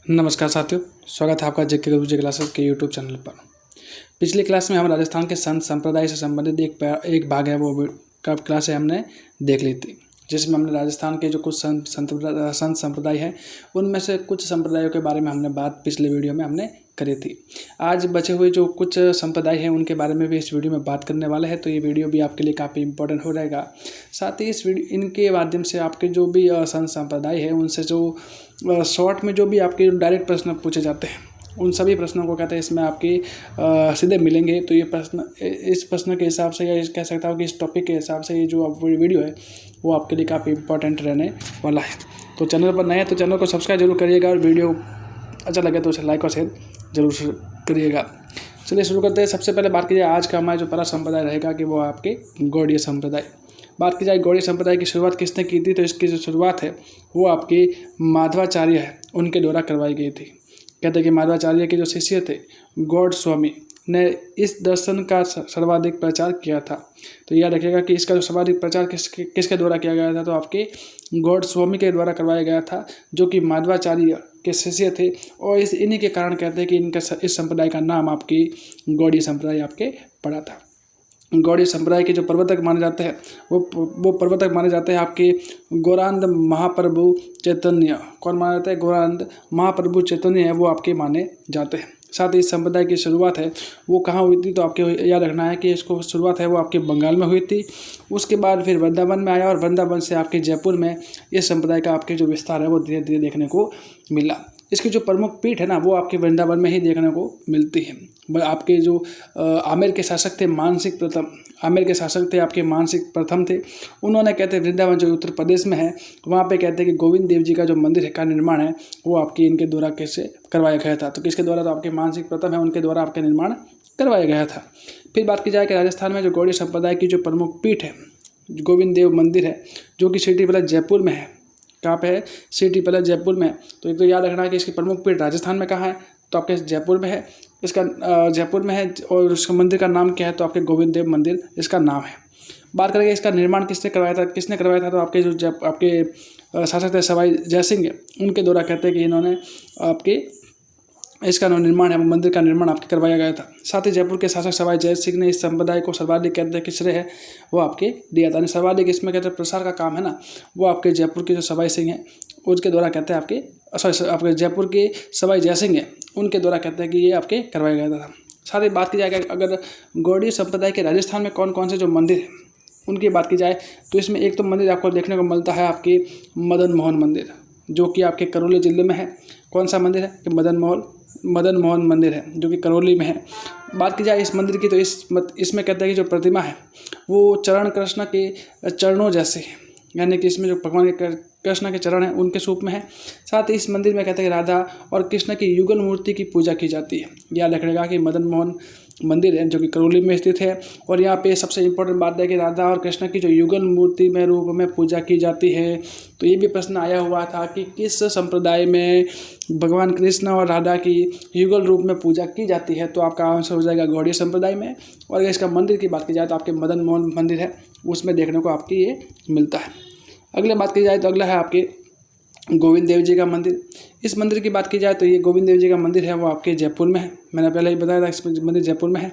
नमस्कार साथियों, स्वागत है आपका जेके गुरुजी क्लासेस के यूट्यूब चैनल पर। पिछली क्लास में हम राजस्थान के संत संप्रदाय से संबंधित एक भाग है वो का क्लास है हमने देख ली थी, जिसमें हमने राजस्थान के जो कुछ संत संप्रदाय है उनमें से कुछ संप्रदायों के बारे में हमने बात पिछले वीडियो में हमने करी थी। आज बचे हुए जो कुछ संप्रदाय हैं उनके बारे में भी इस वीडियो में बात करने वाले हैं, तो ये वीडियो भी आपके लिए काफ़ी इंपॉर्टेंट हो रहेगा। साथ ही इस वीडियो इनके माध्यम से आपके जो भी संत संप्रदाय है उनसे जो शॉर्ट में जो भी आपके डायरेक्ट प्रश्न पूछे जाते हैं उन सभी प्रश्नों को कहते हैं इसमें आपके सीधे मिलेंगे। तो ये प्रश्न इस प्रश्न के हिसाब से या कह सकता हूँ कि इस टॉपिक के हिसाब से ये जो वीडियो है वो आपके लिए काफ़ी इंपॉर्टेंट रहने वाला है। तो चैनल पर नए हैं तो चैनल को सब्सक्राइब जरूर करिएगा और वीडियो अच्छा लगे तो उसे लाइक और शेयर जरूर करिएगा। चलिए शुरू करते हैं। सबसे पहले बात की जाए आज का हमारा जो पहला संप्रदाय रहेगा कि वो आपके गौड़ीय संप्रदाय। बात की जाए गौड़ीय संप्रदाय की शुरुआत किसने की थी, तो इसकी जो शुरुआत है वो आपके माधवाचार्य है उनके द्वारा करवाई गई थी। कहते हैं कि माधवाचार्य के जो शिष्य थे गौड़ स्वामी ने इस दर्शन का सर्वाधिक प्रचार किया था। तो याद रखिएगा कि इसका जो सर्वाधिक प्रचार किसके द्वारा किया गया था, तो आपके गौड़ स्वामी के द्वारा करवाया गया था, जो कि माधवाचार्य के शिष्य थे। और इन्हीं के कारण कहते हैं कि इनका इस संप्रदाय का नाम आपकी गौड़ीय संप्रदाय आपके पड़ा था। गौड़ीय संप्रदाय के जो प्रवर्तक माने जाते हैं वो प्रवर्तक माने जाते हैं आपके गौरानंद महाप्रभु चैतन्य। कौन माना जाता है? गौरानंद महाप्रभु चैतन्य है वो आपके माने जाते हैं। साथ ही इस संप्रदाय की शुरुआत है वो कहाँ हुई थी, तो आपके याद रखना है कि इसको शुरुआत है वो आपके बंगाल में हुई थी। उसके बाद फिर वृंदावन में आया और वृंदावन से आपके जयपुर में इस संप्रदाय का आपके जो विस्तार है वो धीरे धीरे देखने को मिला। इसकी जो प्रमुख पीठ है ना वो आपके वृंदावन में ही देखने को मिलती है। आपके जो आमेर के शासक थे मानसिक प्रथम, आमेर के शासक थे आपके मानसिक प्रथम थे। उन्होंने कहते हैं वृंदावन जो उत्तर प्रदेश में है वहाँ पे कहते हैं कि गोविंद देव जी का जो मंदिर है का निर्माण है वो आपके इनके द्वारा कैसे करवाया गया था। तो किसके द्वारा? तो आपके मानसिक प्रथम है उनके द्वारा आपका निर्माण करवाया गया था। फिर बात की जाए कि राजस्थान में जो गौड़ीय संप्रदाय की जो प्रमुख पीठ है गोविंद देव मंदिर है जो कि सिटी पैलेस जयपुर में है। कहाँ पे है? सिटी पैलेस जयपुर में। तो एक तो याद रखना है कि इसकी प्रमुख पीठ राजस्थान में कहाँ है, तो आपके जयपुर में है। इसका जयपुर में है और उसका मंदिर का नाम क्या है, तो आपके गोविंद देव मंदिर इसका नाम है। बात करेंगे इसका निर्माण किसने करवाया था, तो आपके जो आपके शासक थे सवाई जयसिंह उनके द्वारा कहते हैं कि इन्होंने आपके इसका निर्माण है मंदिर का निर्माण आपके करवाया गया था। साथ ही जयपुर के शासक सवाई जय सिंह ने इस संप्रदाय को सर्वाधिक कहते हैं कि श्रेय है वो आपके दिया था। सर्वाधिक इसमें कहते हैं प्रसार का काम है ना वो आपके जयपुर के जो सवाई सिंह हैं उसके द्वारा कहते हैं आपके जयपुर के सवाई जय सिंह हैं उनके द्वारा कहते हैं कि ये आपके करवाया गया था। साथ ही बात की जाए अगर गौड़ीय संप्रदाय के राजस्थान में कौन कौन से जो मंदिर हैं उनकी बात की जाए तो इसमें एक तो मंदिर आपको देखने को मिलता है आपके मदन मोहन मंदिर जो कि आपके करौली जिले में है। कौन सा मंदिर है? कि मदन मोहन मंदिर है जो कि करौली में है। बात की जाए इस मंदिर की तो इसमें कहते हैं कि जो प्रतिमा है वो चरण कृष्ण के चरणों जैसे है, यानी कि इसमें जो भगवान के कृष्ण के चरण हैं उनके रूप में है। साथ ही इस मंदिर में कहते हैं कि राधा और कृष्ण की युगल मूर्ति की पूजा की जाती है। याद रखिएगा कि मदन मोहन मंदिर है जो कि करौली में स्थित है और यहाँ पे सबसे इम्पोर्टेंट बात है कि राधा और कृष्ण की जो युगल मूर्ति में रूप में पूजा की जाती है। तो ये भी प्रश्न आया हुआ था कि किस संप्रदाय में भगवान कृष्ण और राधा की युगल रूप में पूजा की जाती है, तो आपका आंसर हो जाएगा गौड़ीय संप्रदाय में। और अगर इसका मंदिर की बात की जाए तो आपके मदन मोहन मंदिर है उसमें देखने को आपकी ये मिलता है। अगले बात की जाए तो अगला है आपके गोविंद देव जी का मंदिर। इस मंदिर की बात की जाए तो ये गोविंद देव जी का मंदिर है वो आपके जयपुर में है। मैंने पहले ही बताया था इस मंदिर जयपुर में है।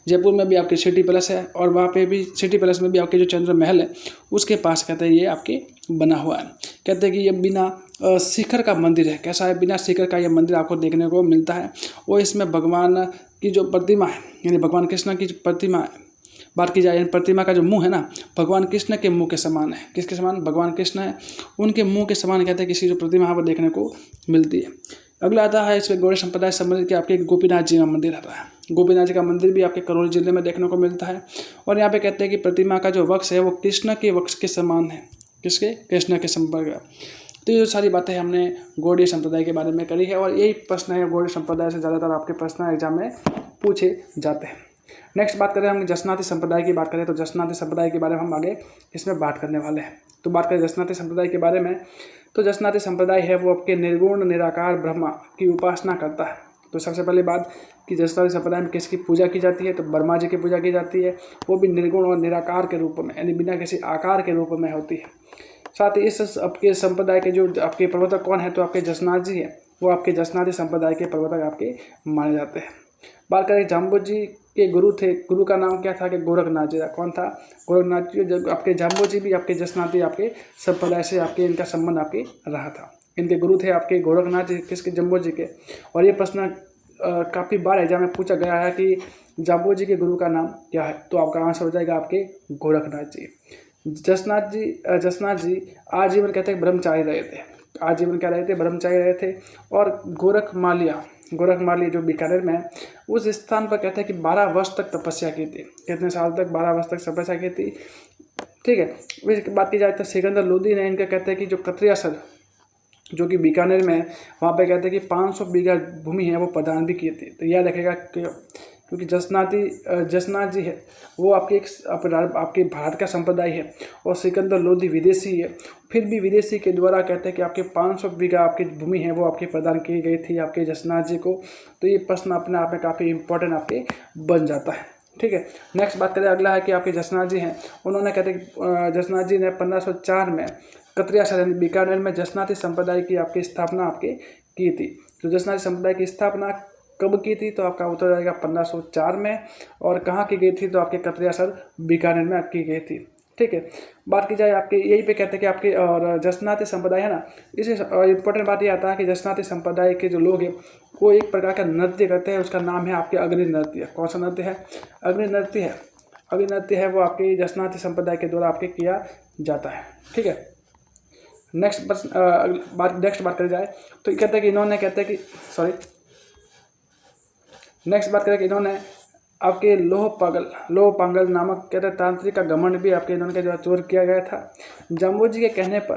जयपुर में भी आपके सिटी पैलेस है और वहाँ पे भी सिटी पैलेस में भी आपके जो चंद्र महल है उसके पास कहते हैं ये आपके बना हुआ है। कहते हैं कि ये बिना शिखर का मंदिर है। कैसा है? बिना शिखर का ये मंदिर आपको देखने को मिलता है और इसमें भगवान की जो प्रतिमा है यानी भगवान कृष्ण की जो प्रतिमा है, बात की जाए प्रतिमा का जो मुंह है ना भगवान कृष्ण के मुंह के समान है। किसके समान? भगवान कृष्ण है उनके मुंह के समान कहते हैं किसी जो प्रतिमा यहाँ पर देखने को मिलती है। अगला आता है इसमें गौड़ीय संप्रदाय से संबंधित कि आपके गोपीनाथ जी का मंदिर आता है। गोपीनाथ जी का मंदिर भी आपके करौली जिले में देखने को मिलता है और यहाँ पे कहते हैं कि प्रतिमा का जो वक्ष है वो कृष्ण के वक्ष के समान है। किसके? कृष्ण के संपर्क। तो ये सारी बातें हमने गौड़ीय संप्रदाय के बारे में करी है और यही प्रश्न है गौड़ीय संप्रदाय से ज़्यादातर आपके प्रश्न एग्जाम में पूछे जाते हैं। नेक्स्ट बात करें हम जसनाती संप्रदाय की बात करें तो जसनाती संप्रदाय के बारे में हम आगे इसमें बात करने वाले हैं। तो बात करें जसनाती संप्रदाय के बारे में तो जसनाती संप्रदाय है वो आपके निर्गुण निराकार ब्रह्मा की उपासना करता है। तो सबसे पहले बात कि जसनाती संप्रदाय में किसकी पूजा की जाती है, तो ब्रह्मा जी की पूजा की जाती है, वो भी निर्गुण और निराकार के रूप में यानी बिना किसी आकार के रूप में होती है। साथ ही इस आपके संप्रदाय के जो आपके प्रवर्तक कौन है, तो आपके जसनाथ जी है वो आपके जसनाती संप्रदाय के प्रवर्तक आपके माने जाते हैं। बात करें जाम्बो जी के गुरु थे, गुरु का नाम क्या था कि गोरखनाथ जी। कौन था? गोरखनाथ जी। जब आपके जाम्बो जी भी आपके जसनाती आपके संप्रदाय से आपके इनका संबंध आपके रहा था। इनके गुरु थे आपके गोरखनाथ जी, किसके? जम्बो जी के। और ये प्रश्न काफ़ी बार एग्जाम में पूछा गया है कि जाम्बो जी के गुरु का नाम क्या है, तो आपका आंसर हो जाएगा आपके गोरखनाथ जी। जसनाथ जी आजीवन कहते हैं ब्रह्मचारी रहे थे। आजीवन क्या रहे थे? ब्रह्मचारी रहे थे। और गोरखमाली जो बीकानेर में है, उस स्थान पर कहते हैं कि 12 वर्ष तक तपस्या की थी। कितने साल तक? 12 वर्ष तक तपस्या की थी। ठीक है। इसकी बात की जाए तो सिकंदर लोदी ने इनका कहते हैं कि जो कतरियासर जो कि बीकानेर में है, वहाँ पे कहते हैं कि 500 बीघा भूमि है वो प्रदान भी की थी। तो याद रखेगा क्योंकि जसनाथ जी है वो आपके भारत का संप्रदाय है और सिकंदर लोदी विदेशी है। फिर भी विदेशी के द्वारा कहते हैं कि आपके 500 बीघा आपकी भूमि है वो आपके प्रदान की गई थी आपके जसनाथ जी को। तो ये प्रश्न अपने आप में काफ़ी इंपॉर्टेंट आपके बन जाता है। ठीक है। नेक्स्ट बात करें, अगला है कि आपके जसनाथ जी हैं, उन्होंने कहते हैं कि जसनाथ जी ने 1504 में कतरियासर बीकानेर में जसनाती संप्रदाय की आपकी स्थापना आपके की थी। तो जसनाती संप्रदाय की स्थापना कब की थी? तो आपका उत्तर आएगा 1504 में। और कहाँ की गई थी? तो आपके कतरियासर बीकानेर में की गई थी। ठीक है। बात की जाए आपके यही पे कहते हैं कि आपके और जसनाती संप्रदाय है ना, इसे इंपॉर्टेंट बात ये आता है कि जसनाती संप्रदाय के जो लोग हैं वो एक प्रकार का नृत्य करते हैं, उसका नाम है आपके अग्नि नृत्य। कौन सा नृत्य है? अग्नि नृत्य है। अग्नि नृत्य है वो आपके जसनाती संप्रदाय के द्वारा आपके किया जाता है। ठीक है। नेक्स्ट बात करी जाए तो कहते हैं कि इन्होंने नेक्स्ट बात करें कि इन्होंने आपके लोह पांगल नामक कहते हैं तांत्रिक का घमंड भी आपके इन्होंने जो चोर किया गया था। जाम्बो जी के कहने पर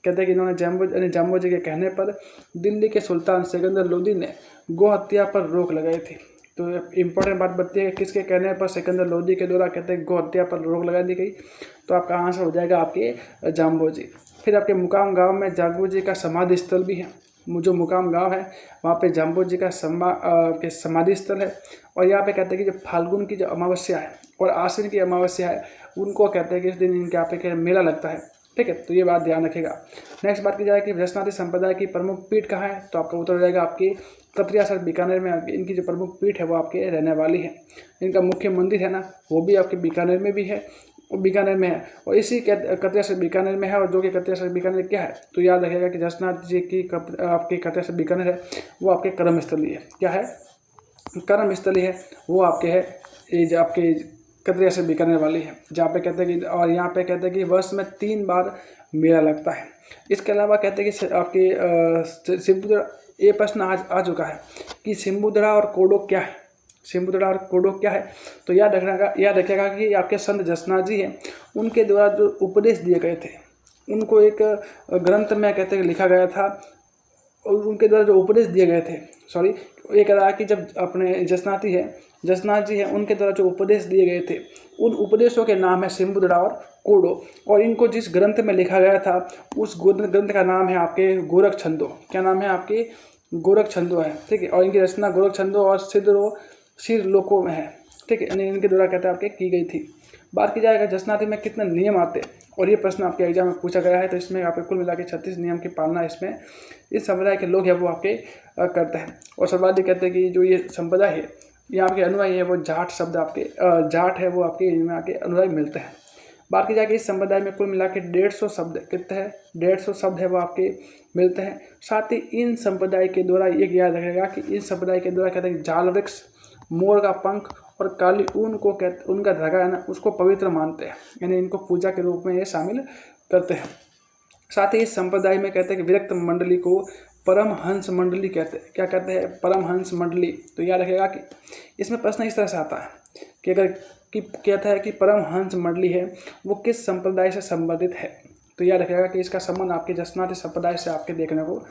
कहते हैं कि इन्होंने जाम्बो जी के कहने पर दिल्ली के सुल्तान सिकंदर लोदी ने गौ हत्या पर रोक लगाई थी। तो इंपॉर्टेंट बात बताइए है किसके कहने पर सिकंदर लोदी के द्वारा कहते हैं गौ हत्या पर रोक लगा दी गई। तो आपका आंसर हो जाएगा आपके जाम्बो जी। फिर आपके मुकाम गांव में जाम्बो जी का समाधि स्थल भी है। जो मुकाम गांव है वहाँ पे जाम्बो जी का समाधि स्थल है। और यहाँ पे कहते हैं कि जब फाल्गुन की जो अमावस्या है और आश्विन की अमावस्या है उनको कहते हैं कि इस दिन इनके यहाँ पे मेला लगता है। ठीक है। तो ये बात ध्यान रखेगा। नेक्स्ट बात की जाए कि जसनाती संप्रदाय की प्रमुख पीठ कहाँ है? तो आपका उत्तर हो जाएगा आपकी कतरियासर बीकानेर में। इनकी जो प्रमुख पीठ है वो आपके रहने वाली है। इनका मुख्य मंदिर है ना वो भी आपके बीकानेर में भी है, बीकानेर में है। और इसी कतरियासर बीकानेर में है। और जो कि कतरियासर बीकानेर क्या है? तो याद रखेगा कि जसनाथ जी की आपके कतरियासर बीकानेर है वो आपके कर्मस्थली है। क्या है? कर्मस्थली है वो आपके है ये जो आपके कतरियासर बीकानेर वाली है, जहाँ पे कहते हैं कि और यहाँ पे कहते हैं कि वर्ष में 3 बार मेला लगता है। इसके अलावा कहते हैं कि आपके सिम्बुदड़ा, ये प्रश्न आज आ चुका है कि सिम्बुदड़ा और कोडो क्या है? सिम्बुदड़ा और कोडो क्या है? तो याद रखिएगा कि आपके संत जसनाथ जी हैं उनके द्वारा जो उपदेश दिए गए थे उनको एक ग्रंथ में कहते हैं लिखा गया था। और उनके द्वारा जो उपदेश दिए गए थे, सॉरी ये कह रहा है कि जब अपने जसनाथ जी हैं उनके द्वारा जो उपदेश दिए गए थे उन उपदेशों के नाम है सिम्बुदड़ा और कोडो। और इनको जिस ग्रंथ में लिखा गया था उस ग्रंथ का नाम है आपके गोरख छंदो। क्या नाम है आपके? गोरख छंदो है। ठीक है। और इनकी रचना गोरख छंदो और सिर लोको में है। ठीक है। यानी इनके द्वारा कहते हैं आपके की गई थी। बात की जाएगा जसनाती में कितने नियम आते हैं और ये प्रश्न आपके एग्जाम में पूछा गया है। तो इसमें आपके कुल मिला के 36 नियम की पालना इसमें इस संप्रदाय के लोग हैं वो आपके करते हैं। और सर्वाधिक कहते हैं कि जो ये संप्रदाय है यहाँ के अनुयायी है वो जाट शब्द आपके जाट है वो आपके इनमें आके अनुयायी मिलते हैं। बात की जाए कि इस संप्रदाय में कुल मिला के 150 शब्द कितने हैं? 150 शब्द है वो आपके मिलते हैं। साथ ही इन संप्रदाय के द्वारा ये याद रखेगा कि इस संप्रदाय के द्वारा कहते हैं जाल वृक्ष, मोर का पंख और काली ऊन को कहते उनका धागा है ना उसको पवित्र मानते हैं, यानी इनको पूजा के रूप में ये शामिल करते हैं। साथ ही इस संप्रदाय में कहते हैं कि विरक्त मंडली को परमहंस मंडली कहते हैं। क्या कहते हैं? परमहंस मंडली। तो याद रखेगा कि इसमें प्रश्न इस तरह से आता है कि अगर कि कहता है कि परमहंस मंडली है वो किस संप्रदाय से संबंधित है। तो याद रखेगा कि इसका संबंध आपके जसनाती संप्रदाय से आपके देखने को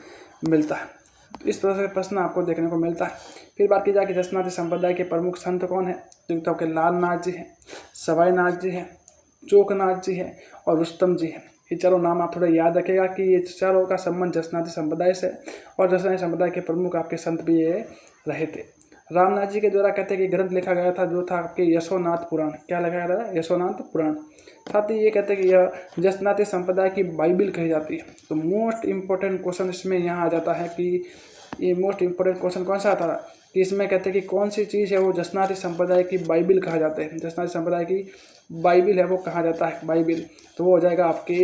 मिलता है। तो इस तरह से प्रश्न आपको देखने को मिलता है। फिर बात की जाए कि जसनाती संप्रदाय के प्रमुख संत कौन है? तो आपके लालनाथ जी हैं, सवाईनाथ जी हैं, चोकनाथ जी हैं और रुस्तम जी हैं। ये चारों नाम आप थोड़ा याद रखेगा कि ये चारों का संबंध जसनाती संप्रदाय से और जसनाती संप्रदाय के प्रमुख आपके संत भी ये रहे थे। रामनाथ जी के द्वारा कहते हैं कि ग्रंथ लिखा गया था जो था आपके यशोनाथ पुराण। क्या लिखा गया था? यशोनाथ पुराण। साथ ही ये कहते हैं कि यह जसनाती संप्रदाय की बाइबिल कही जाती है। तो मोस्ट इम्पोर्टेंट क्वेश्चन इसमें यहाँ आ जाता है कि ये मोस्ट इंपॉर्टेंट क्वेश्चन कौन सा आता है कि इसमें कहते हैं कि कौन सी चीज़ है वो जसनाती संप्रदाय की बाइबिल कहा जाता है, जसनाती संप्रदाय की बाइबिल है वो कहा जाता है बाइबिल, तो वो हो जाएगा आपके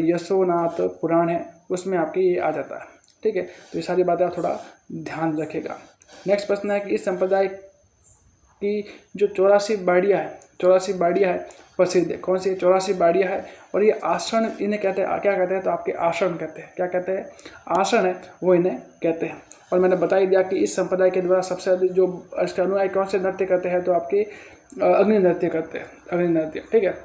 यशोनाथ पुराण है उसमें आपके ये आ जाता है। ठीक है, तो ये सारी बातें आप थोड़ा ध्यान रखेगा। नेक्स्ट प्रश्न है कि इस संप्रदाय की जो 84 बाड़ियाँ है प्रसिद्ध है, कौन सी 84 बाड़ियाँ है, और ये आसन इन्हें कहते हैं, क्या कहते हैं, तो आपके आसन कहते हैं, क्या कहते हैं, आसन है वो इन्हें कहते हैं। और मैंने बता ही दिया कि इस संप्रदाय के द्वारा सबसे अधिक जो इसके अनुयायी कौन से नृत्य करते हैं, तो आपके अग्नि नृत्य करते हैं, अग्नि नृत्य। ठीक है,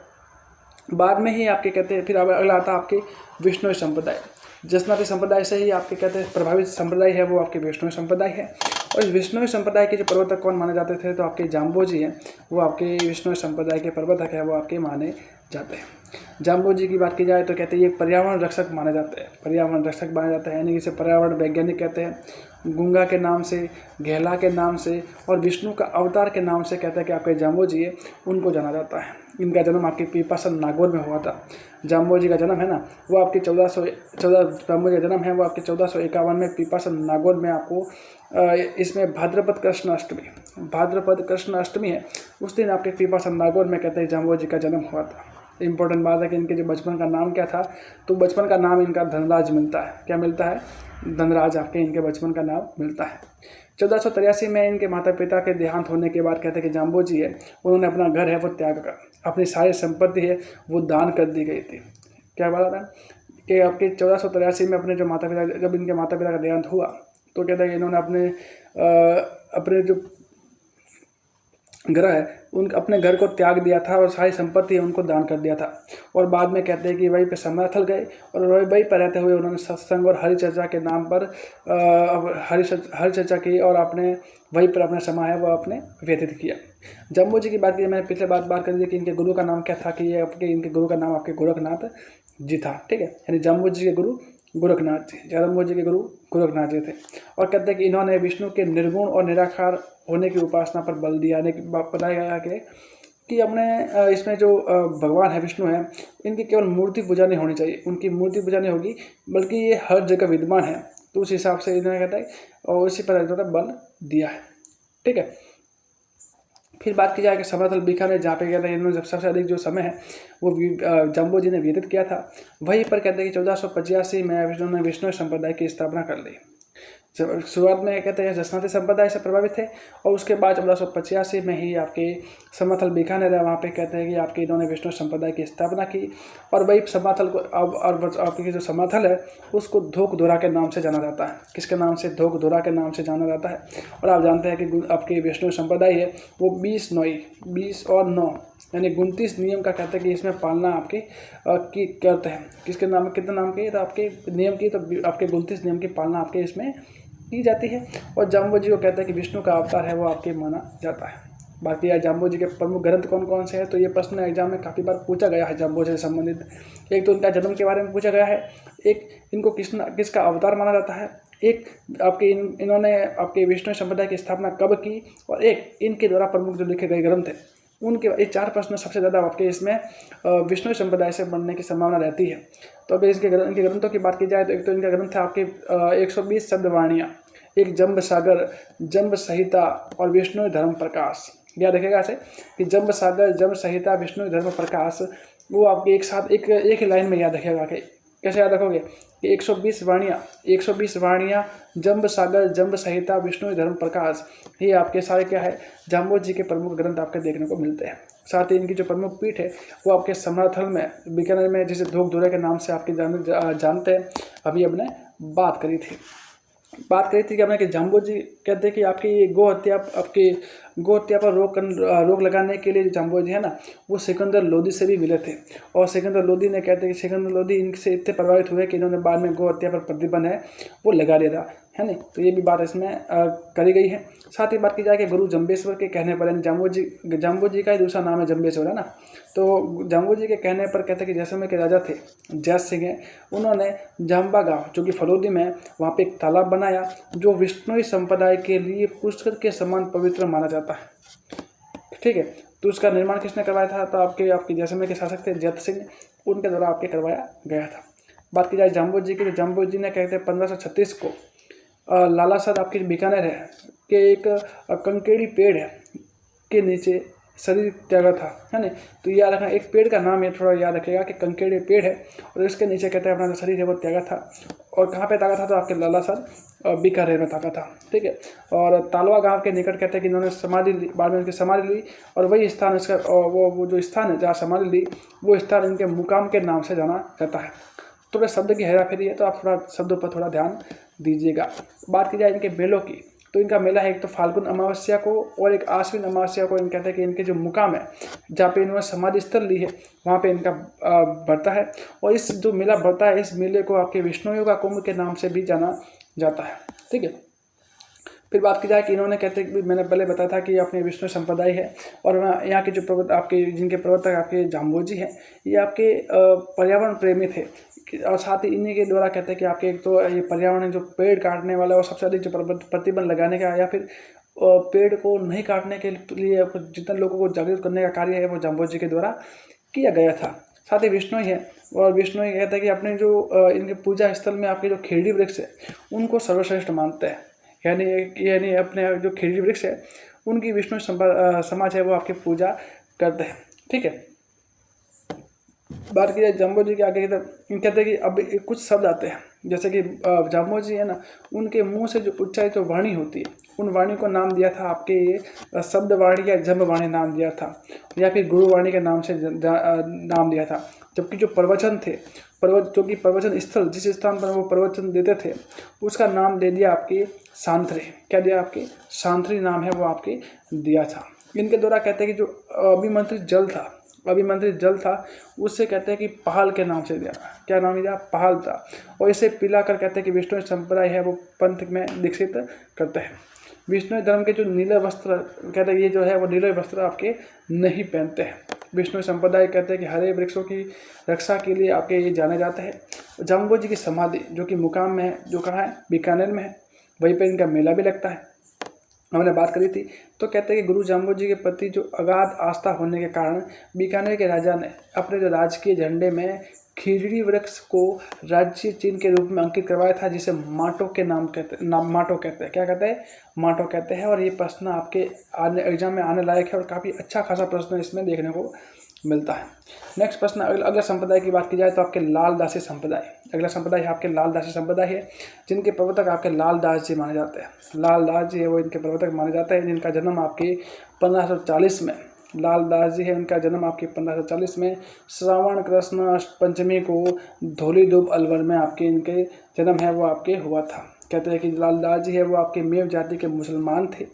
बाद में ही आपके कहते हैं, फिर अगला आता है आपके विष्णु संप्रदाय। जसनाती संप्रदाय से ही आपके कहते हैं प्रभावित संप्रदाय है वो आपके विष्णु संप्रदाय है। और इस विष्णु संप्रदाय के जो प्रवर्तक कौन माने जाते थे, तो आपके जाम्बोजी हैं, वो आपके विष्णु संप्रदाय के प्रवर्तक है, वो आपके माने जाते हैं। जाम्बोजी की बात की जाए तो कहते हैं ये पर्यावरण रक्षक माने जाते हैं, पर्यावरण रक्षक माने जाते हैं, यानी इसे पर्यावरण वैज्ञानिक कहते हैं। गुंगा के नाम से, गहला के नाम से और विष्णु का अवतार के नाम से कहते हैं कि आपके जाम्बोजी है उनको जाना जाता है। इनका जन्म आपके पीपासन नागौर में हुआ था। जाम्बोजी का जन्म है ना वो आपके 1414 जाम्बोजी का जन्म है वो आपके 1451 में पीपासन नागौर में आपको इसमें भाद्रपद कृष्ण अष्टमी है उस दिन आपके पीपासन नागौर में कहते हैं जाम्बोजी का जन्म हुआ था। इंपॉर्टेंट बात है कि इनके जो बचपन का नाम क्या था, तो बचपन का नाम इनका धनराज मिलता है। क्या मिलता है, धनराज आपके इनके बचपन का नाम मिलता है। 1483 में इनके माता पिता के देहांत होने के बाद कहते हैं कि जाम्बोजी है उन्होंने अपना घर है वो त्याग कर अपनी सारी संपत्ति है वो दान कर दी गई थी। क्या बोला था कि आपके 1483 में अपने जो माता पिता, जब इनके माता पिता का देहांत हुआ तो कहते हैं कि इन्होंने अपने जो ग्रह है उन अपने घर को त्याग दिया था और सारी संपत्ति है उनको दान कर दिया था। और बाद में कहते हैं कि वहीं पे समर्थल गए और वहीं पर रहते हुए उन्होंने सत्संग और हरिचर्चा के नाम पर हरिचर्चा की और अपने वहीं पर अपना समय है वो आपने व्यतीत किया। जाम्बोजी की बात की मैंने पिछले बात कर दी कि इनके गुरु का नाम क्या था, कि ये आपके इनके गुरु का नाम आपके गोरखनाथ जी था। ठीक है, यानी जाम्बोजी के गुरु गोरखनाथ जी, जाम्बोजी के गुरु गोरखनाथ जी थे। और कहते हैं कि इन्होंने विष्णु के निर्गुण और निराकार होने की उपासना पर बल दिया। बताया गया कि अपने इसमें जो भगवान है विष्णु है इनकी केवल मूर्ति पूजा नहीं होनी चाहिए, उनकी मूर्ति पूजा नहीं होगी बल्कि ये हर जगह विद्यमान है, तो उस हिसाब से इन्होंने कहता है और उसी पर बल दिया है। ठीक है, फिर बात की जाए कि समर्थल बीकानेर जहाँ पे कहते हैं इन्होंने जब सबसे अधिक जो समय है वो जाम्बोजी ने व्यतीत किया था, वहीं पर कहते हैं कि 1485 में विष्णु संप्रदाय की स्थापना कर ली। शुरुआत में कहते हैं जसनाती संप्रदाय से प्रभावित थे और उसके बाद 1485 में ही आपके समर्थल बीकानेर है वहाँ पे कहते हैं कि आपके इन्होंने विष्णु संप्रदाय की स्थापना की। और वही समर्थल को अब और आपकी जो समर्थल है उसको धोक धोरा के नाम से जाना जाता है। किसके नाम से, धोक धोरा के नाम से जाना जाता है। और आप जानते हैं कि आपके विष्णु संप्रदाय है वो 20 और 9 यानी 29 नियम का कहते हैं कि इसमें पालना आपकी की करते हैं। किसके नाम, कितने नाम के, तो आपके नियम की, तो आपके 29 नियम की पालना आपके इसमें की जाती है। और जाम्बोजी को कहते हैं कि विष्णु का अवतार है वो आपके माना जाता है। बाकी यार जाम्बोजी के प्रमुख ग्रंथ कौन कौन से हैं, तो ये प्रश्न एग्जाम में काफ़ी बार पूछा गया है जाम्बोजी से संबंधित। एक तो इनका जन्म के बारे में पूछा गया है, एक इनको किसका अवतार माना जाता है, एक आपके इन्होंने आपके विष्णु संप्रदाय की स्थापना कब की, और एक इनके द्वारा प्रमुख जो लिखे गए ग्रंथ हैं उनके। ये 4 प्रश्न सबसे ज़्यादा आपके इसमें विष्णु संप्रदाय से बनने की संभावना रहती है। तो अगर इनके ग्रंथों की बात की जाए तो एक तो इनका ग्रंथ है आपके 120 शब्दवाणियाँ, एक जंब सागर, जंब संहिता और विष्णु धर्म प्रकाश। याद रखेगा ऐसे कि जंब सागर, जंब संहिता, विष्णु धर्म प्रकाश, वो आपके एक साथ एक ही लाइन में याद रखेगा। कि कैसे याद रखोगे कि 120 वाणियाँ, जंब सागर, जंब संहिता, विष्णु धर्म प्रकाश, ये आपके सारे क्या है, जाम्बोजी के प्रमुख ग्रंथ आपके देखने को मिलते हैं। साथ ही इनकी जो प्रमुख पीठ है वो आपके समर्थल में बीकानेर में जिसे धोक धोरे के नाम से आपके जानते हैं, अभी हमने बात करी थी कि हमने कि जाम्बोजी कहते हैं कि आपकी ये गो हत्या पर रोक लगाने के लिए जो जाम्बोजी है ना वो सिकंदर लोदी से भी मिले थे। और सिकंदर लोदी ने कहते हैं कि सिकंदर लोदी इनसे इतने प्रभावित हुए कि इन्होंने बाद में गो हत्या पर प्रतिबंध है वो लगा दिया था, है नहीं। तो ये भी बात इसमें करी गई है। साथ ही बात की जाए कि गुरु जम्बेश्वर के कहने पर, यानी जाम्बोजी का ही दूसरा नाम है जम्बेश्वर, है ना। तो जाम्बोजी के कहने पर कहते हैं कि जैसलमेर के राजा थे जैत सिंह है, उन्होंने जाम्बा गाँव जो कि फलोदी में वहाँ पे एक तालाब बनाया जो विष्णुई संप्रदाय के लिए पुष्कर के समान पवित्र माना जाता है। ठीक है, तो उसका निर्माण किसने करवाया था, तो आपके जैसलमेर के शासक थे जैत सिंह, उनके द्वारा आपके करवाया गया था। बात की जाए जाम्बोजी की, तो जाम्बोजी ने कहते हैं 1536 को लालासर आपके बीकानेर है कि एक कंकेड़ी पेड़ है के नीचे शरीर त्यागा था, है ना। तो याद रखना, एक पेड़ का नाम ये थोड़ा याद रखिएगा कि कंकेड़ी पेड़ है और इसके नीचे कहते हैं अपना जो शरीर है वो त्यागा था। और कहाँ पे त्यागा था, तो आपके लालासर बीकानेर में त्यागा था, ठीक है। और तालवा गांव के निकट कहते हैं कि इन्होंने समाधि ली, बाद में उनकी समाधि ली और वही स्थान इसका वो जो स्थान है जहाँ समाधि ली वो स्थान इनके मुकाम के नाम से जाना जाता है। थोड़ा शब्द की हेरा फेरी है तो आप थोड़ा शब्दों पर थोड़ा ध्यान दीजिएगा। बात की जाए इनके मेलों की, तो इनका मेला है एक तो फाल्गुन अमावस्या को और एक आश्विन अमावस्या को। इन कहते हैं कि इनके जो मुकाम है जहाँ पे इन्होंने समाधि स्थल ली है वहाँ पे इनका बढ़ता है। और इस जो मेला बढ़ता है इस मेले को आपके विष्णु का कुंभ के नाम से भी जाना जाता है, ठीक है। फिर बात की जाए कि इन्होंने कहते हैं कि मैंने पहले बताया था कि ये अपने विष्णु संप्रदाय है और यहाँ के जो आपके जिनके प्रवर्तक आपके जाम्बोजी हैं ये आपके पर्यावरण प्रेमी थे। और साथ ही इन्हीं के द्वारा कहते हैं कि आपके एक तो ये पर्यावरण जो पेड़ काटने वाला और सबसे अधिक जो प्रतिबंध लगाने का या फिर पेड़ को नहीं काटने के लिए जितने लोगों को जागरूक करने का कार्य है वो जाम्बोजी के द्वारा किया गया था। साथ ही विष्णु ही है और विष्णु ही कहते हैं कि अपने जो इनके पूजा स्थल में आपके जो खेड़ी वृक्ष है उनको सर्वश्रेष्ठ मानते हैं। यानी अपने जो खेड़ी वृक्ष है उनकी विष्णु समाज है वो आपकी पूजा करते हैं, ठीक है। बात की जाए जम्बो जी के आगे की तरफ, कहते हैं कि अब कुछ शब्द आते हैं जैसे कि जम्बो जी है ना, उनके मुंह से जो उच्चारित जो वाणी होती है उन वाणी को नाम दिया था आपके ये शब्द वाणी या जम्ब वाणी नाम दिया था या फिर गुरुवाणी के नाम से नाम दिया था। जबकि जो प्रवचन थे जो कि प्रवचन स्थल जिस स्थान पर वो प्रवचन देते थे उसका नाम दे दिया आपके सांथरी। क्या दिया, आपके सांथरी नाम है वो आपके दिया था। इनके द्वारा कहते हैं कि जो अभिमंत्रित जल था उससे कहते हैं कि पहाल के नाम से दिया। क्या नाम दिया, पहाल था। और इसे पिलाकर कहते हैं कि विष्णु संप्रदाय है वो पंथ में दीक्षित करते हैं। विष्णु धर्म के जो नीले वस्त्र कहते हैं ये जो है वो नीले वस्त्र आपके नहीं पहनते हैं। विष्णु संप्रदाय कहते हैं कि हरे वृक्षों की रक्षा के लिए आपके ये जाने जाते हैं। जम्बो जी की समाधि जो कि मुकाम में है, जो कहाँ है, बीकानेर में है, वहीं पर इनका मेला भी लगता है, हमने बात करी थी। तो कहते हैं कि गुरु जाम्बो जी के प्रति जो अगाध आस्था होने के कारण बीकानेर के राजा ने अपने जो राजकीय झंडे में खीजड़ी वृक्ष को राज्य चिन्ह के रूप में अंकित करवाया था जिसे माटो के माटो कहते हैं। क्या कहते हैं, माटो कहते हैं। और ये प्रश्न आपके एग्जाम में आने लायक है और काफ़ी अच्छा खासा प्रश्न इसमें देखने को मिलता है। नेक्स्ट प्रश्न, अगला संप्रदाय की बात की जाए तो आपके लालदासी संप्रदाय। अगला संप्रदाय है आपके लालदासी संप्रदाय है जिनके प्रवर्तक आपके लालदास जी माने जाते हैं। लालदास जी है वो इनके प्रवर्तक माने जाते हैं जिनका जन्म आपके 1540 में, लालदास जी है उनका जन्म आपके 1540 में श्रावण कृष्ण पंचमी को धौलीधूप अलवर में आपके इनके जन्म है वो आपके हुआ था। कहते हैं कि लालदास जी है वो आपके मेव जाति के मुसलमान थे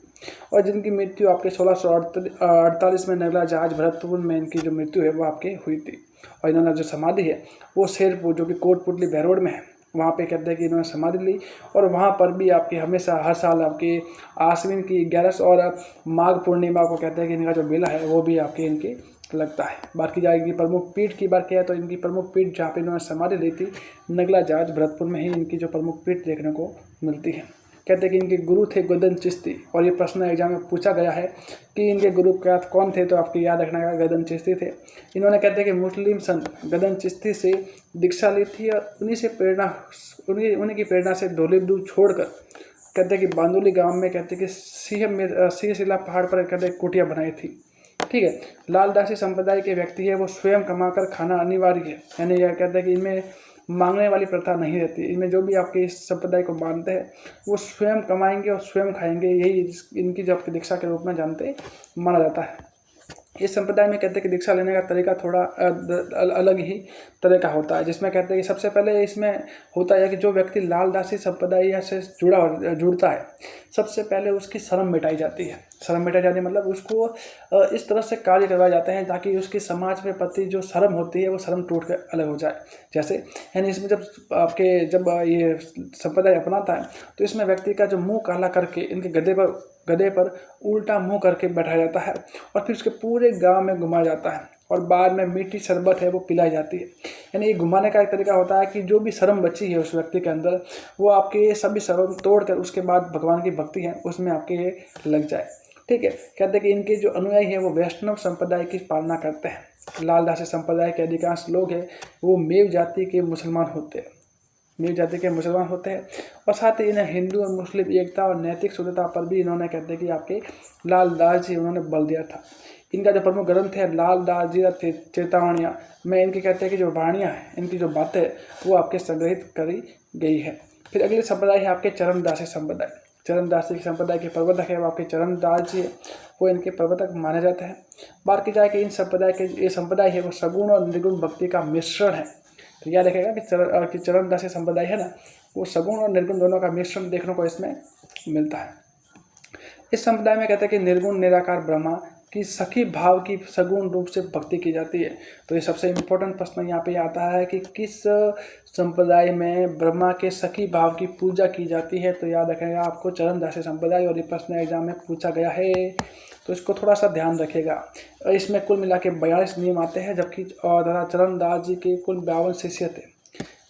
और जिनकी मृत्यु आपके 1648 में नगला जहाज भरतपुर में इनकी जो मृत्यु है वो आपके हुई थी। और इन्होंने जो समाधि है वो शेरपुर जो कि कोटपुतली बहरोड में है वहाँ पे कहते हैं कि इन्होंने समाधि ली। और वहाँ पर भी आपके हमेशा हर साल आपके आश्विन की 11 और माघ पूर्णिमा को कहते हैं कि इनका जो मेला है वो भी आपके इनके लगता है। बात की जाएगी प्रमुख पीठ की बात किया तो इनकी प्रमुख पीठ जहाँ पे इन्होंने समाधि ली थी नगला जहाज भरतपुर में ही इनकी जो प्रमुख पीठ देखने को मिलती है। कहते हैं कि इनके गुरु थे गदन चिश्ती और ये प्रश्न एग्जाम में पूछा गया है कि इनके गुरु क्या कौन थे, तो आपको याद रखना है गदन चिश्ती थे। इन्होंने कहते हैं कि मुस्लिम संत गदन चिश्ती से दीक्षा ली थी और उन्हीं की प्रेरणा से धौलीधूप छोड़कर कहते हैं कि बांदोली गांव में कहते हैं कि सिंहशिला पहाड़ पर कहते हैं कुटिया बनाई थी, ठीक है। लालदासी संप्रदाय के व्यक्ति है वो स्वयं कमाकर खाना अनिवार्य है, यानी यह कहते हैं कि इनमें मांगने वाली प्रथा नहीं रहती। इनमें जो भी आपके इस संप्रदाय को मानते हैं वो स्वयं कमाएंगे और स्वयं खाएंगे, यही इनकी जो आपकी दीक्षा के रूप में जानते माना जाता है। इस संप्रदाय में कहते हैं कि दीक्षा लेने का तरीका थोड़ा अलग ही तरह का होता है, जिसमें कहते हैं कि सबसे पहले इसमें होता है कि जो व्यक्ति लालदासी संप्रदाय से जुड़ता है सबसे पहले उसकी शर्म मिटाई जाती है। शर्म मिटाई जाती मतलब उसको इस तरह से कार्य करवाए जाते हैं ताकि उसकी समाज में प्रति जो शर्म होती है वो शर्म टूट कर अलग हो जाए। जैसे यानी इसमें जब ये संप्रदाय अपनाता है तो इसमें व्यक्ति का जो मुँह काला करके इनके गधे पर उल्टा मुंह करके बैठाया जाता है और फिर उसके पूरे गांव में घुमाया जाता है और बाद में मीठी शरबत है वो पिलाई जाती है। यानी ये घुमाने का एक तरीका होता है कि जो भी शर्म बची है उस व्यक्ति के अंदर वो आपके सभी शर्म तोड़कर उसके बाद भगवान की भक्ति है उसमें आपके लग जाए, ठीक है। कहते हैं कि इनके जो अनुयायी हैं वो वैष्णव संप्रदाय की पालना करते हैं। लालदासी संप्रदाय के अधिकांश लोग हैं वो मेव जाति के मुसलमान होते हैं। नीच जाति के मुसलमान होते हैं। और साथ ही इन्हें हिंदू और मुस्लिम एकता और नैतिक शुद्धता पर भी इन्होंने कहते हैं कि आपके लाल दास जी उन्होंने बल दिया था। इनका जो प्रमुख ग्रंथ है लाल दास जी का चेतावनियाँ में इनकी कहते हैं कि जो वाणियाँ हैं, इनकी जो बातें वो आपके संग्रहित करी गई है। फिर अगले संप्रदाय है आपके चरणदासी संप्रदाय। चरणदासी संप्रदाय के प्रवर्तक है वो आपके चरणदास जी है, वो इनके प्रवर्तक माने जाते हैं। बात की जाए कि इन संप्रदाय के ये संप्रदाय है वो सगुण और निर्गुण भक्ति का मिश्रण है। तो यह देखेगा कि चरणदासी संप्रदाय है ना, वो सगुण और निर्गुण दोनों का मिश्रण देखने को इसमें मिलता है। इस संप्रदाय में कहते हैं कि निर्गुण निराकार ब्रह्मा की सखी भाव की सगुण रूप से भक्ति की जाती है। तो ये सबसे इम्पोर्टेंट प्रश्न यहाँ पे आता है कि किस संप्रदाय में ब्रह्मा के सखी भाव की पूजा की जाती है। तो याद रखेगा आपको चरणदासी संप्रदाय, और ये प्रश्न एग्जाम में पूछा गया है, तो इसको थोड़ा सा ध्यान रखिएगा। इसमें कुल मिला के 42 नियम आते हैं, जबकि और चरणदास जी के कुल 52 शिष्य थे।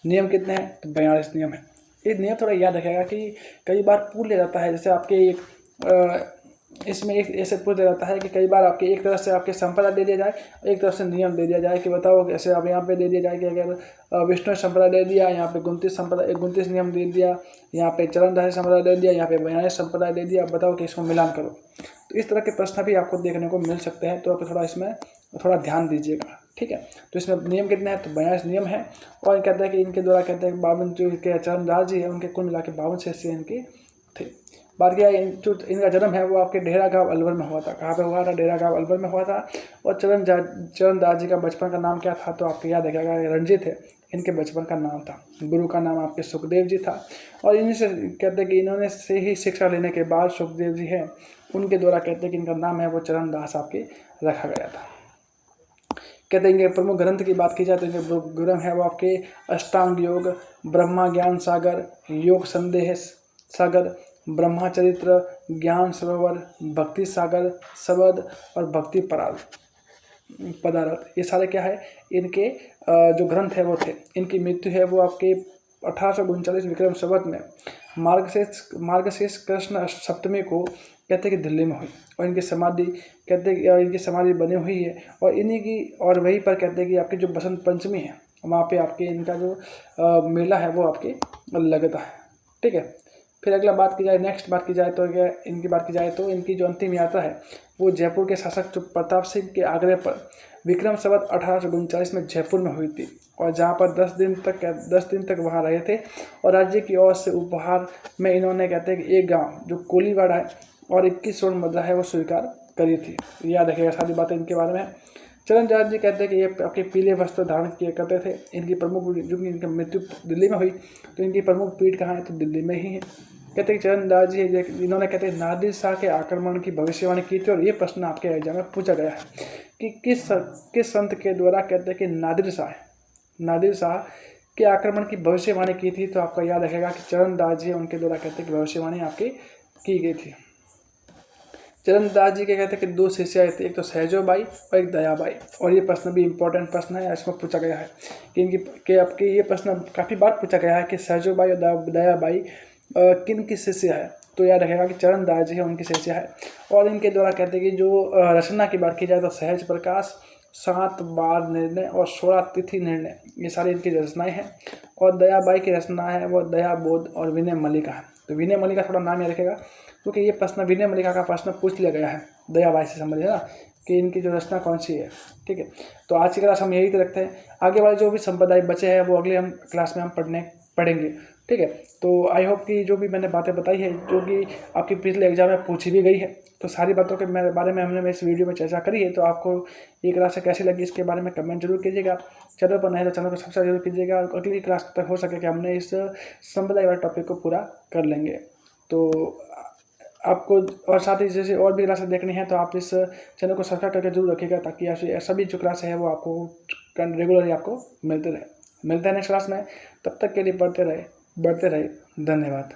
नियम कितने हैं? तो 42 नियम है। ये नियम थोड़ा याद रखेगा कि कई बार पूछ लिया जाता है, जैसे आपके इसमें एक ऐसे पूछ लिया जाता है कि कई बार आपके एक तरफ से आपके संप्रदाय दे दिया जाए, एक तरफ से नियम दे दिया जाए कि बताओ कैसे। आप यहाँ पे दे दिया जाए कि अगर विष्णु संप्रदाय दे दिया, यहाँ पे 29 नियम दे दिया, यहाँ पे चरणदासी संप्रदाय दे दिया, यहाँ पे 42 संप्रदाय दे दिया, बताओ कि इसको मिलान करो। तो इस तरह के प्रश्न भी आपको देखने को मिल सकते हैं, तो आप थोड़ा इसमें थोड़ा ध्यान दीजिएगा, ठीक है। तो इसमें नियम कितने हैं? तो 42 नियम है। और कहते हैं कि इनके द्वारा कहते हैं 52 जो इनके चरणदास जी है उनके कुल मिला के 52 शिष्य इनके थे। बात किया जो इनका जन्म है वो आपके डेरा गाँव अलवर में हुआ था। कहाँ पे हुआ था? डेरा गाँव अलवर में हुआ था। और चरणदास जी का बचपन का नाम क्या था? तो आपको याद रखेगा रणजीत है इनके बचपन का नाम था। गुरु का नाम आपके सुखदेव जी था। और इन्हीं से कहते हैं कि इन्होंने से ही शिक्षा लेने के बाद सुखदेव जी हैं उनके द्वारा कहते हैं कि इनका नाम है वो चरणदास आपके रखा गया था। कहते हैं इनके प्रमुख ग्रंथ की बात की जाए तो इनके ग्रंथ है वो आपके अष्टांग योग, ब्रह्मा ज्ञान सागर, योग संदेह सागर, ब्रह्मचरित्र, ज्ञान सरोवर, भक्ति सागर, शबद और भक्ति पदार्थ, ये सारे क्या है? इनके जो ग्रंथ है वो थे। इनकी मृत्यु है वो आपके 1839 विक्रम संवत में मार्गशीर्ष कृष्ण सप्तमी को कहते हैं कि दिल्ली में हुई। और इनकी समाधि कहते हैं कि इनकी समाधि बनी हुई है। और इन्हीं की और वहीं पर कहते हैं कि आपकी जो बसंत पंचमी है वहाँ पे आपके इनका जो मेला है वो आपके लगता है, ठीक है। फिर अगला बात की जाए, नेक्स्ट बात की जाए तो क्या इनकी बात की जाए तो इनकी जो अंतिम यात्रा है वो जयपुर के शासक जो प्रताप सिंह के आग्रह पर विक्रम संवत 1839 में जयपुर में हुई थी। और जहाँ पर 10 दिन तक वहाँ रहे थे। और राज्य की ओर से उपहार में इन्होंने कहते हैं कि एक गांव जो कोलीवाड़ा है और 21 स्वर्ण मुद्रा है वो स्वीकार करी थी। याद रखिएगा सारी बातें इनके बारे में। चरणदास जी कहते हैं कि ये आपके पीले वस्त्र धारण किए करते थे। इनकी प्रमुख जो कि इनकी मृत्यु दिल्ली में हुई, तो इनकी प्रमुख पीठ कहाँ है? तो दिल्ली में ही है। कहते हैं चरणदास जी इन्होंने कहते हैं नादिर शाह के आक्रमण की भविष्यवाणी की थी। और ये प्रश्न आपके एग्जाम में पूछा गया है कि किस संत के द्वारा कहते हैं कि नादिर शाह के आक्रमण की भविष्यवाणी की थी। तो आपका याद रखेगा कि चरणदास जी उनके द्वारा कहते हैं कि भविष्यवाणी आपकी की गई थी। चरणदास जी के कहते हैं कि 2 शिष्य थे, एक तो सहजो बाई और एक दयाबाई। और ये प्रश्न भी इम्पोर्टेंट प्रश्न है, इसमें पूछा गया है कि आपके ये प्रश्न काफ़ी बार पूछा गया है कि सहजो बाई और दयाबाई किन की शिष्य है। तो याद रखेगा कि चरणदास जी है उनकी शिष्य है। और इनके द्वारा कहते हैं कि जो रचना की बात की जाए तो सहज प्रकाश, 7 बार निर्णय और 16 तिथि निर्णय, ये सारी इनकी रचनाएं हैं। और दयाबाई की रचना है वो दया बोध और विनय मल्लिका है। तो विनय मल्लिका थोड़ा नाम याद रखेगा क्योंकि ये प्रश्न विनय मल्लिका का प्रश्न पूछ लिया गया है दयाबाई से संबंधित, है ना, कि इनकी जो रचना कौन सी है, ठीक है। तो आज की क्लास हम यही रखते हैं। आगे वाले जो भी संप्रदाय बचे हैं वो अगले क्लास में हम पढ़ेंगे, ठीक है। तो आई होप कि जो भी मैंने बातें बताई है, जो कि आपकी पिछले एग्जाम में पूछी भी गई है, तो सारी बातों के बारे में हमने इस वीडियो में चर्चा करी है। तो आपको ये क्लास कैसी लगी इसके बारे में कमेंट जरूर कीजिएगा। चैनल पर नए तो चैनल को सब्सक्राइब जरूर कीजिएगा। और अगली क्लास तक हो सके कि हमने इस संप्रदाय वाले टॉपिक को पूरा कर लेंगे। तो आपको और साथ ही जैसे और भी क्लासेस देखनी है तो आप इस चैनल को सब्सक्राइब करके जरूर रखिएगा, ताकि ऐसे सभी जो क्लास है वो आपको रेगुलरली आपको मिलते हैं नेक्स्ट क्लास में। तब तक के लिए बढ़ते रहे। धन्यवाद।